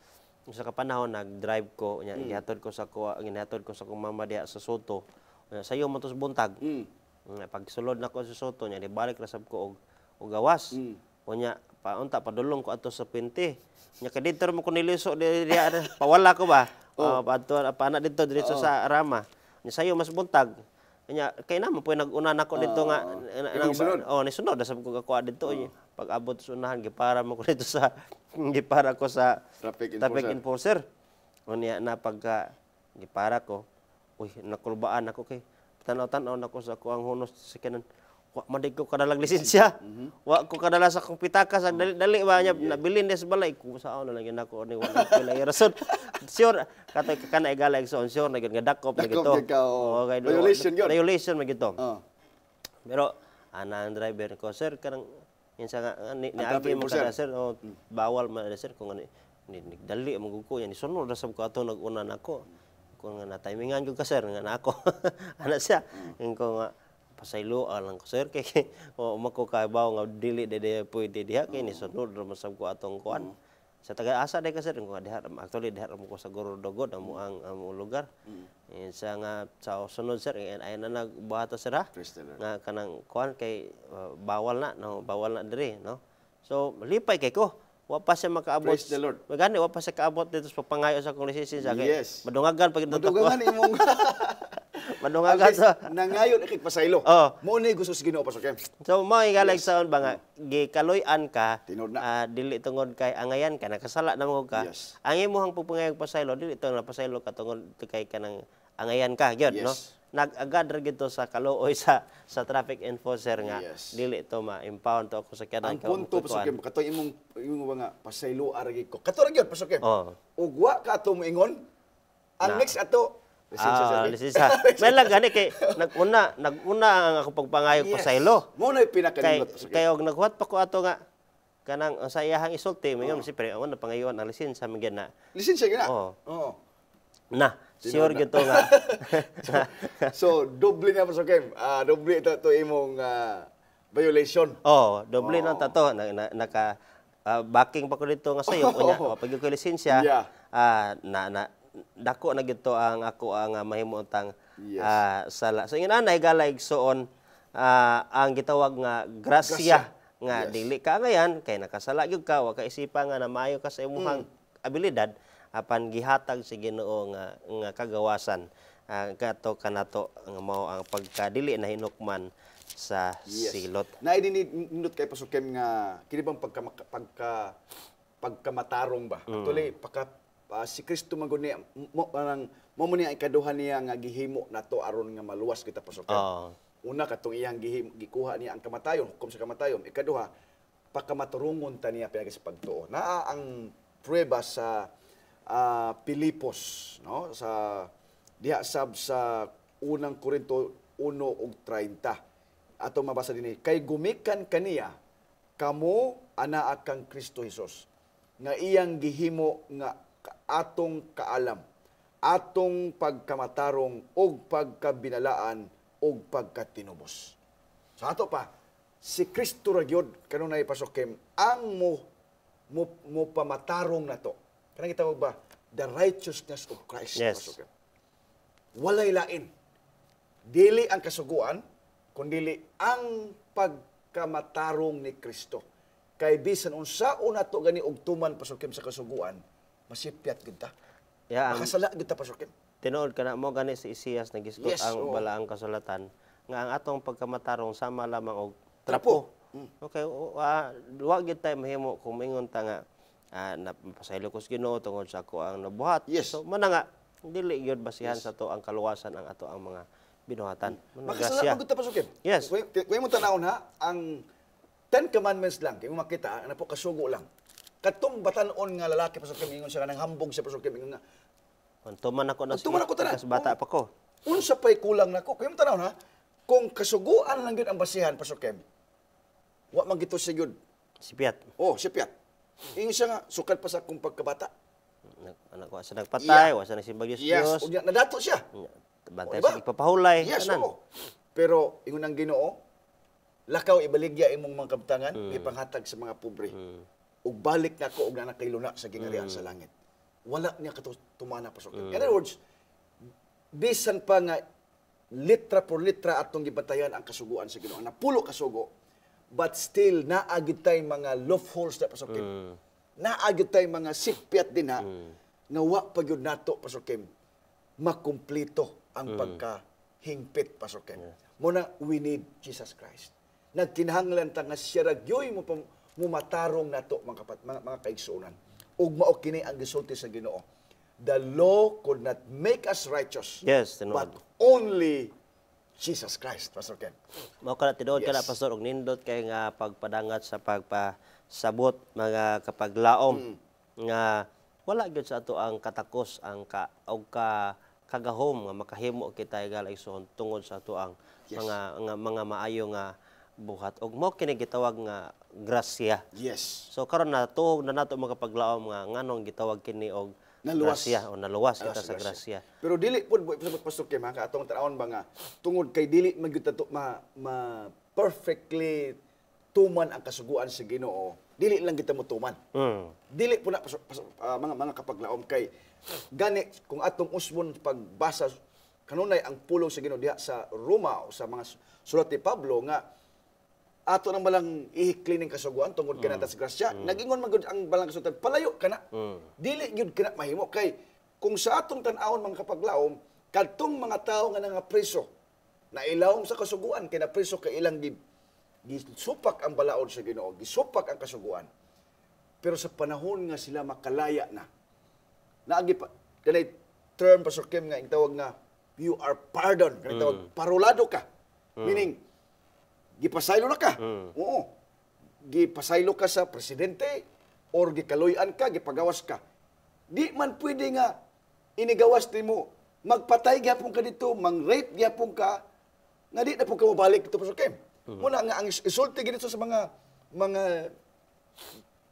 sa kapanahon nag-drive ko nya gihatod ko sa kong mama diha sa Soto. Sayo man tos buntag. Pag sulod nako sa Soto nya ibalik ra sab ko og gawas. Unya paunta padulong ko ato sa Pinti. Nya kadito mo ko niliso diha pawala ko ba? Paana dito diretso sa Rama. Nya sayo mas buntag. Nya kay naman po nag-una nako dito nga nisunod na sab ko ako dito pag abot sa unahan gipara mo ko dito sa gipara ko sa traffic enforcer. Unya na pagka gipara ko, nakulbaan ako kay tanaw-tanaw nako sa ko ang hunos sa kanan. Wa madig ko kadalang lisensya. Wa ko kadala sa kong pitaka sa dali ba nya nabilin des balay ko sao na lang nako ni wala ko lang rason. Sure katay kana igala igsoon sure na gyud nga dakop na gito. Violation man gito. Pero ang driver ko sir kanang insa nga niagi mo kada sir bawal man sir kung ni dali mo ko yan sunod ra sab ko ato nag-una nako. Kung nga timingan gyud ka sir nga nako. Ana siya ko nga pasaylo lang ko sir kay mako kabaw nga dili de pwede diha kay ni sunod ra masab ko atong kuan sa taga-asa day ka sir kung diha actually diha mo ko sa Gorodogod ang lugar sa nga sa sunod sir ay na nagbuhata sir ha nga kanang kuan kay bawal na diri no so lipay kay ko wa pa siya makaabot magani wa pa siya kaabot dito sa pangayo sa kong lisensya kay madungagan pag madungagan imong madungagan sa nangayon ikig pasaylo. Mo ni gusto sa Ginoo pasuken. So mo igalig saon ba nga gikaloy-an ka dili tungod kay angayan ka nakasala na mo ka. Ang imong pagpangayog pasaylo dili to na pasaylo ka tungod kay kanang angayan ka gyud no. Nag-agad ra gito sa kaluoy sa traffic enforcer nga dili to ma-impound to ako sa kanang ang punto pasuken katoy imong mga pasaylo aragi ko. Kato ra gyud pasuken. Ug wa ka ato moingon ang next ato lisensya. May lang gani kay nag-una ang ako pagpangayog pasaylo. Mo na pinakalimot pasuken. Kay og naghuwat pa ko ato nga kanang sa iyahang isulti mayon siyempre ang pangayon ang lisensya migyan na. Lisensya gina. Na sure gito nga. So doble na pasuken. Doble ito imong violation. Doble na tato naka backing pa ko dito nga sayo unya pag ko lisensya dako na gito ang ako ang mahimutang sala. So inanay galay igsoon ang gitawag nga grasya nga dili ka ngayan kay nakasala gyud ka wa ka isipa nga na maayo ka sa imong abilidad apan gihatag si Ginoo nga kagawasan kato kanato nga mao ang pagkadili na hinukman sa silot. Naidinindot kay Pasukim nga kini bang pagkamatarong ba? Actually si Kristo man gud niya mo niya ikaduha niya nga gihimo nato aron nga maluwas kita Pasukim. Una katong iyang gikuha niya ang kamatayon, hukom sa kamatayon. Ikaduha, pagkamaturungon ta niya pinagi sa pagtuo. Naa ang prueba sa Pilipos, no? Sa diha sab sa unang Korinto 1:30. Atong mabasa dinhi, kay gumikan kaniya kamo anaa kang Kristo Hesus nga iyang gihimo nga atong kaalam, atong pagkamatarong ug pagkabinalaan ug pagkatinubos. Sa ato pa, si Kristo ra gyud kanunay Pasukim ang mo pamatarong nato. Kanang gitawag ba the righteousness of Christ. Yes. Pasukim. Walay lain. Dili ang kasuguan, kundi ang pagkamatarong ni Kristo. Kay bisan unsa una to gani og tuman Pasukim sa kasuguan, masipyat gid ta. Makasala gid ta Pasukim. Tinuod ka na mo gani si Isaias nagisgot ang balaang kasulatan nga ang atong pagkamatarong sama lamang og trapo. Okay, wa gid tay mahimo kung mingon ta nga napasaylo ko sa Ginoo tungod sa ako ang nabuhat. So mana nga dili gyud basihan sa to ang kaluwasan ang ato ang mga binuhatan. Makasala gid ta Pasukim. Yes. Kuy mo tanawon ha ang 10 commandments lang kay mo makita ana po kasugo lang. Katong batan-on nga lalaki Pasukim ingon siya kanang hambog sa Pasukim ingon nga tuman ako na tanan. bata pa ko. Unsa pay kulang nako? Kaya mo tanaw na, kung kasuguan lang gyud ang basihan Pasukim, wa man gito sa gyud. Sipiat. Sipiat. Ingon siya nga sukad pa sa akong pagkabata. Anak ko sa nagpatay, wa sa nagsimbag Diyos. Yes, unya nadato siya. Bantay sa ipapahulay. Yes, pero ingon ang Ginoo, lakaw ibaligya imong mga kabtangan, ipanghatag sa mga pobre. Ug balik nako og nanak kay luna sa gingarihan sa langit. Wala niya katumana Pasukim. In other words, bisan pa nga litra por litra atong gibatayan ang kasuguan sa Ginoo. Napulo kasugo, but still naagid tay mga loopholes na Pasukim. Naagid tay mga sikpiat din ha, nga wa pa gyud nato Pasukim makumpleto ang pagkahingpit Pasukim. Muna we need Jesus Christ. Nagkinahanglan ta nga siya ra gyoy mo matarong nato mga kaigsuonan. Ug mao kini ang gisulti sa Ginoo. The law could not make us righteous. Yes, but only Jesus Christ, Pastor Ken. Mao kana tinuod kana Pastor og nindot kay nga pagpadangat sa pagpasabot mga kapaglaom nga wala gyud sa ato ang katakos ang kagahom nga makahimo kita igalaison tungod sa ato ang mga maayo nga buhat og mo kini gitawag nga grasya. Yes. So karon natuog na nato makapaglaom nga nganong gitawag kini og grasya o naluwas kita sa grasya. Pero dili pud Pastor Kim ha atong tanawon ba nga tungod kay dili man gyud tato perfectly tuman ang kasuguan sa Ginoo. Dili lang kita mo tuman. Dili po na mga kapaglaom kay gani kung atong usbon pagbasa kanunay ang pulong sa Ginoo diha sa Roma o sa mga sulat ni Pablo nga ato nang balang ihikli ning kasuguan tungod kanata sa grasya. Nagingon man gud ang balang kasuguan palayo kana. Dili gyud kana mahimo kay kung sa atong tan-awon mga kapaglaom kadtong mga tawo nga nga preso na ilawom sa kasuguan kay na preso kay ilang gisupak ang balaod sa Ginoo, gisupak ang kasuguan. Pero sa panahon nga sila makalaya na naagi pa kanay term Pastor Kim nga itawag nga you are pardoned, kanay tawag parolado ka. Meaning gipasaylo na ka. Oo. Gipasaylo ka sa presidente or gikaluyan ka, gipagawas ka. Di man pwede nga inigawas nimo magpatay gyapon ka dito, mang-rape gyapon ka, nga di na po ka mabalik ito Pastor Kim. Muna nga ang isulti ginito sa mga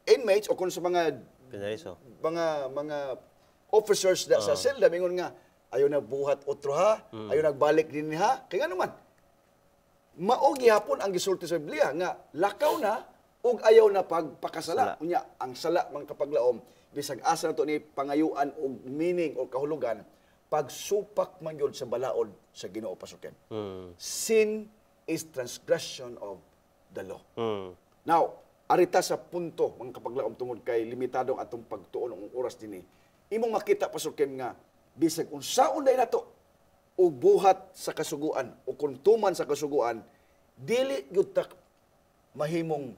inmates o kung sa mga officers sa selda mingon nga ayo na buhat otro ha, ayo nagbalik din ha. Kaya nga naman mao gihapon ang gisulti sa Biblia nga lakaw na ug ayaw na pagpakasala. Unya ang sala mga kapaglaom bisag asa nato ni pangayuan og meaning o kahulugan pagsupak man gyud sa balaod sa Ginoo Pasuken. Sin is transgression of the law. Now, arita sa punto mga kapaglaom tungod kay limitadong atong pagtuon ng oras dinhi. imong makita Pastor Ken nga bisag unsaon day nato o buhat sa kasuguan o kuntuman sa kasuguan, dili gyud ta mahimong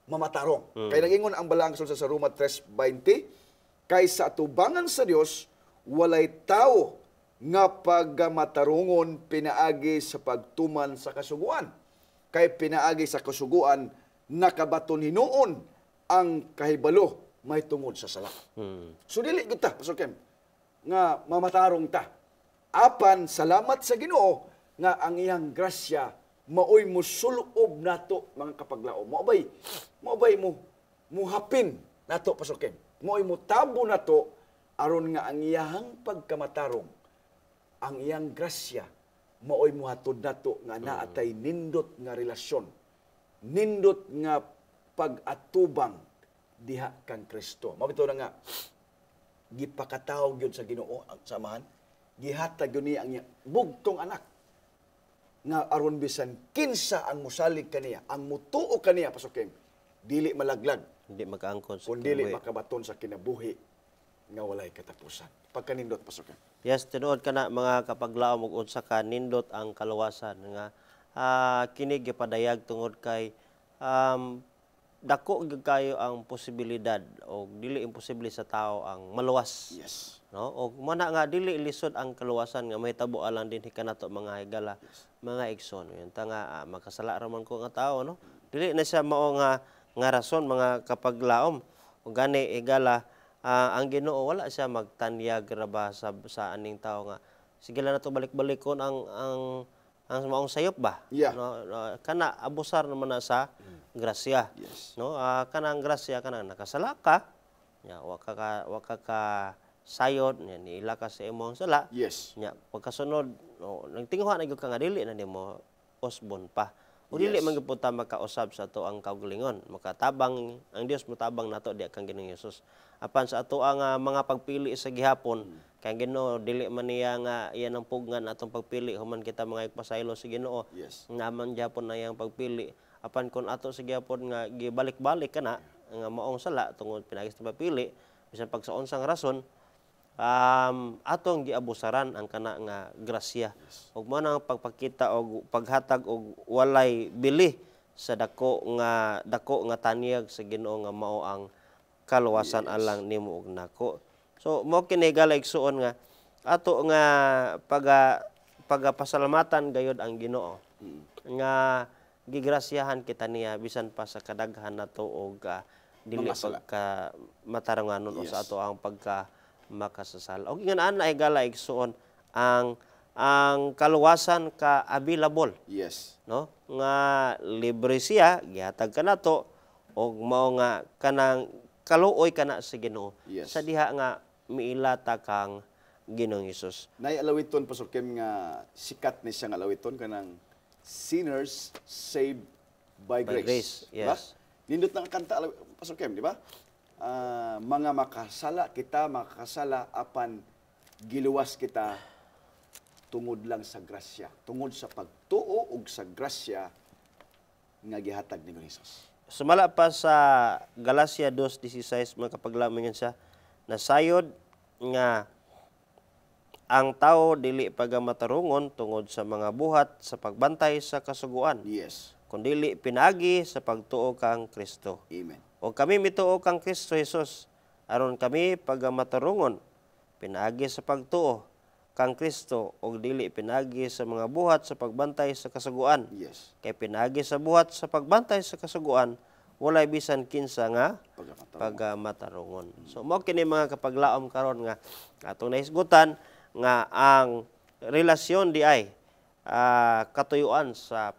mamatarong. Kay nagingon ang balangsol sa Roma 3:20, kay sa atubangan sa Dios walay tao nga pagamatarungon pinaagi sa pagtuman sa kasuguan. Kay pinaagi sa kasuguan nakabaton hinuon ang kahibalo may tungod sa sala. So dili gyud ta Pastor Ken nga mamatarong ta. Apan salamat sa Ginoo nga ang iyang grasya maoy musulob nato mga kapaglaom. Maobay mo muhapin nato Pastor Ken. Maoy mutabo nato aron nga ang iyang pagkamatarong, ang iyang grasya maoy muhatod nato nga naatay nindot nga relasyon, nindot nga pag-atubang diha kang Kristo. Mabito na nga gipakatawag gyud sa Ginoo ang samahan, gihatag gyud niya ang iyang bugtong anak nga aron bisan kinsa ang musalig kaniya, ang mutuo kaniya Pastor Ken, dili malaglag, Hindi makaangkon sa kun dili kinabuhi. makabaton sa kinabuhi nga walay katapusan. Pagkanindot Pastor Ken. Yes, tinuod ka na mga kapaglaom ug unsa ka nindot ang kaluwasan nga kini gipadayag tungod kay dako gyud kayo ang posibilidad o dili imposible sa tao ang maluwas. Yes. No? O mana nga dili lisod ang kaluwasan nga mahitabo alang din kanato mga higala, mga igsoon. Yun ta nga makasala ra man ko nga tao, no? Dili na siya mao nga rason mga kapaglaom. O gani higala ang Ginoo wala siya magtanyag ra ba sa aning tao nga sige lang nato balik-balikon ang maong sayop ba? Yeah. No, kana abusar naman na sa grasya. Yes. No, kanang grasya kanang nakasala ka, nya wa ka sayod nya niila ka sa imong sala. Yes. Nya pagkasunod no, nagtinguha na gyud ka nga dili na nimo usbon pa. O dili Yes. man gyud ta makausab sa ato ang kaugalingon. Makatabang ang Dios motabang nato di kang Ginoong Hesus. Apan sa ato ang mga pagpili sa gihapon, kay ang Ginoo dili man niya nga iyan ang pugngan atong pagpili human kita mga igpasaylo sa Ginoo. Yes. Naman gyapon na iyang pagpili. Apan kun ato sa gihapon nga gibalik-balik kana nga maong sala tungod pinagis na pagpili bisan pag sa unsang rason atong giabusaran ang kana nga grasya. Ug mo nang pagpakita og paghatag og walay bili sa dako nga tanyag sa Ginoo nga mao ang kaluwasan alang nimo ug nako. So mo kini igsuon nga ato nga pagapasalamatan gayud ang Ginoo nga gigrasyahan kita niya bisan pa sa kadaghan nato og dili Mga sala. pagka mataranganon o Yes. sa ato ang pagka makasasala. Og ingon ay gala igsuon ang kaluwasan ka available, Yes. no? Nga libre siya gihatag kanato og mao nga kanang kaluoy kana sa Ginoo. Yes. Sa diha nga miilata kang Ginoong Hesus. Nay alawiton Pastor Ken nga sikat ni siya nga alawiton kanang sinners saved by By grace. grace, Diba? yes. Nindot na kanta Pastor Ken, di ba? Mga makasala kita, makasala apan giluwas kita tungod lang sa grasya, tungod sa pagtuo ug sa grasya nga gihatag ni Hesus. Sumala pa sa Galacia 2:16 mga kapaglamingan siya nasayod nga ang tao dili pagamatarungon tungod sa mga buhat sa pagbantay sa kasuguan, Yes. kundi pinagi sa pagtuo kang Kristo. Amen. O kami mituo kang Kristo Jesus, aron kami pagamatarungon, pinagi sa pagtuo kang Kristo, o dili pinagi sa mga buhat sa pagbantay sa kasuguan. Yes. Kay pinagi sa buhat sa pagbantay sa kasuguan, walay bisan kinsa nga pagamatarungon. So mao kini mga kapaglaom karon nga atong nahisgutan nga ang relasyon di ay katuyuan sa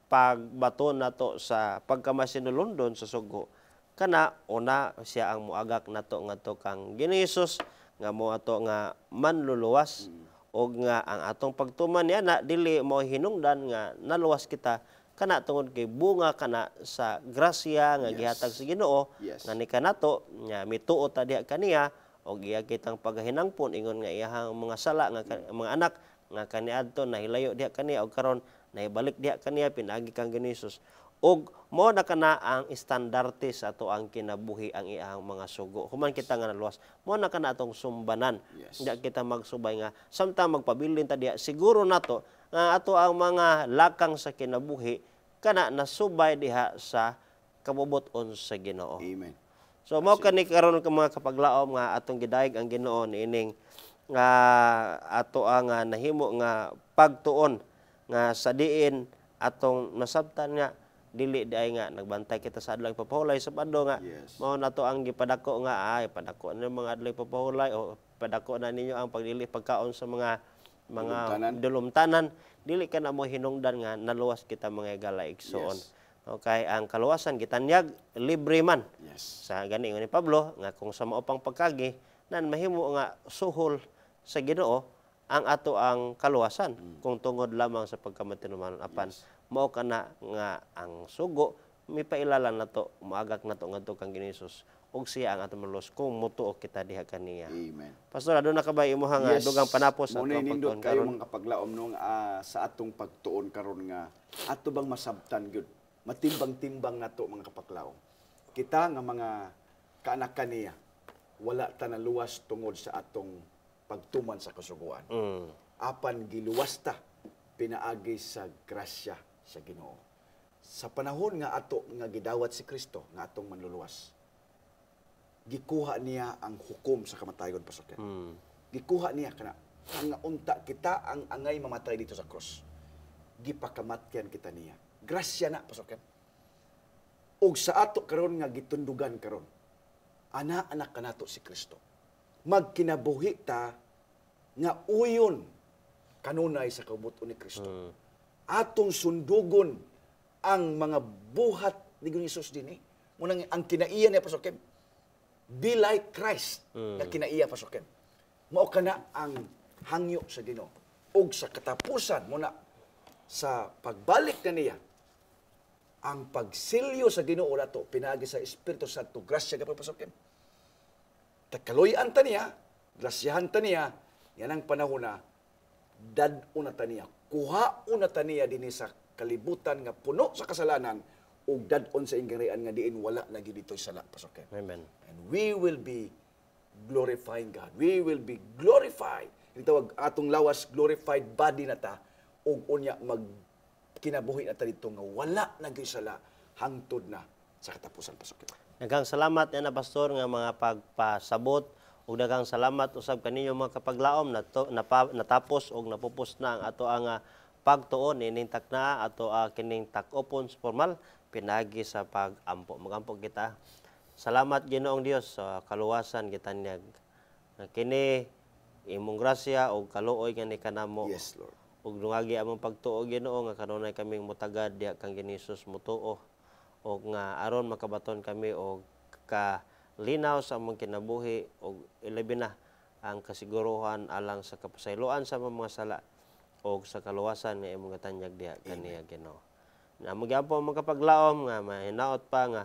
pagbaton nato sa pagkamasinulundon sa sugo. Kana una siya ang muagak nato ngadto kang Ginoong Hesus nga mo ato nga manluluwas og nga ang atong pagtuman niya na dili mo hinungdan nga naluwas kita kana tungod kay bunga kana sa grasya nga Yes. gihatag sa Ginoo Yes. nga ni kanato nya mituo ta diha kaniya og iya kitang paghinangpon ingon nga iyahang mga sala nga mga anak nga kaniadto nahilayo diha kaniya og karon nahibalik diha kaniya pinagi kang Ginoong Hesus ug mo na kana ang estandarte sa ato ang kinabuhi ang iyang mga sugo. Human kita nga naluwas, mo na kana atong sumbanan. Yes. Di kita magsubay nga samtang magpabilin ta diha siguro nato nga ato ang mga lakang sa kinabuhi kana nasubay diha sa kabubuton sa Ginoo. Amen. So mao kani karon ka mga kapaglaom nga atong gidayeg ang Ginoo niining nga ato ang nahimo nga pagtuon nga sa diin atong nasabtan nga dili diay nga nagbantay kita sa adlaw papahulay sa pado nga Yes. mao nato ang gipadako nga ay padako na mga adlaw papahulay o padako na ninyo ang pagdili pagkaon sa mga dulumtanan dili ka na mo hinungdan nga naluwas kita mga igala igsoon. Yes. Okay, ang kaluwasan gitanyag libre man. Yes. Sa gani ni Pablo nga kung sa mao pang pagkagi nan mahimo nga suhol sa Ginoo ang ato ang kaluwasan kung tungod lamang sa pagkamatinumanon apan mao kana nga ang sugo mipailalan nato moagak nato ngadto kang Ginisus ug siya ang atong maluwas kung motuo kita diha kaniya. Amen. Pastor aduna ka ba imuha nga dugang panapos sa Muna atong nindot pagtuon kayo karon? mga kapaglaom nung sa atong pagtuon karon nga ato bang masabtan gyud matimbang-timbang nato mga kapaglaom. Kita nga mga kaanak kaniya wala ta naluwas tungod sa atong pagtuman sa kasuguan. Apan giluwas ta pinaagi sa grasya sa Ginoo. Sa panahon nga ato nga gidawat si Kristo nga atong manluluwas. Gikuha niya ang hukom sa kamatayon pasokyan. Gikuha niya kana ang unta kita ang angay mamatay dito sa cross. Gipakamatyan kita niya. Grasya na pasokyan. Og sa ato karon nga gitundugan karon. Anak kanato si Kristo. Magkinabuhi ta nga uyon kanunay sa kabubuton ni Kristo. Atong sundugon ang mga buhat ni Hesus dinhi. Munang ang kinaiya niya pasokem. Be like Christ nga kinaiya pasokem. Mao kana ang hangyo sa Ginoo. Ug sa katapusan muna sa pagbalik na niya ang pagsilyo sa Ginoo nato pinaagi sa Espiritu Santo grasya ka pasokem. Takaloy-an ta niya, grasyahan ta niya, yan ang panahon na dad-o na ta niya. Kuha-o na ta niya din sa kalibutan nga puno sa kasalanan ug dad-on sa inggarian nga diin wala na gyud ditoy sala pasoken. Amen. And we will be glorifying God. We will be glorified. Itawag atong lawas glorified body na ta ug unya mag kinabuhi na ta dito nga wala na gyud sala hangtod na sa katapusan pasoken. Daghang salamat na pastor nga mga pagpasabot ug daghang salamat usab kaninyo mga kapaglaom natapos og napupos na ang ato ang pagtuon ining takna ato kining tak-opon formal pinagi sa pag-ampo. Magampo kita. Salamat Ginoong Dios sa kaluwasan gitanyag. Kini imong grasya ug kaluoy nga ni kanamo. Yes, Lord. Ug dungagi among pagtuo Ginoo nga kanunay kaming mutagad diha kang Ginisus mutuo o nga aron makabaton kami og kalinaw sa among kinabuhi og ilabi na ang kasiguruhan alang sa kapasayloan sa mga sala o sa kaluwasan nga imong gatanyag diha kaniya Ginoo. Namo gyapon mga kapaglaom nga mahinaot pa nga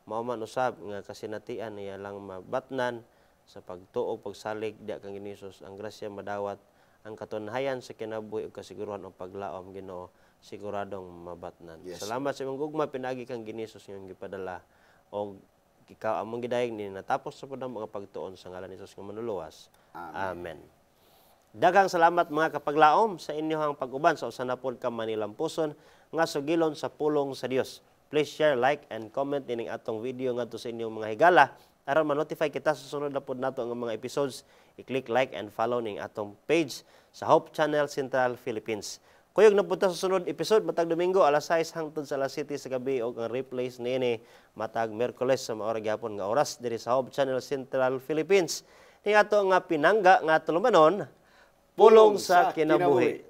mao man usab nga kasinatian niya lang mabatnan sa pagtuo pagsalig diha kang Ginisus ang grasya madawat ang katunhayan sa kinabuhi ug kasiguruhan og paglaom Ginoo siguradong mabatnan. Yes. Salamat sa imong gugma pinagi kang Ginisus nga gipadala og ikaw among gidayeg ni natapos sa pud ang mga pagtuon sa ngalan ni Jesus nga manluluwas. Amen. Daghang salamat mga kapaglaom sa inyong pag-uban sa usa na pod ka Manilampuson nga sugilon sa pulong sa Dios. Please share, like and comment ining atong video ngadto sa inyong mga higala aron ma-notify kita sa sunod na pod nato ang mga episodes. I-click like and follow ning atong page sa Hope Channel Central Philippines. Kuyog na punta sa sunod episode matag Domingo alas 6 hangtod sa alas 7 sa gabi og ang replays niini matag Miyerkules sa maora gyapon nga oras diri sa Hope Channel Central Philippines. Ni ato nga pinangga nga tulumanon pulong sa kinabuhi.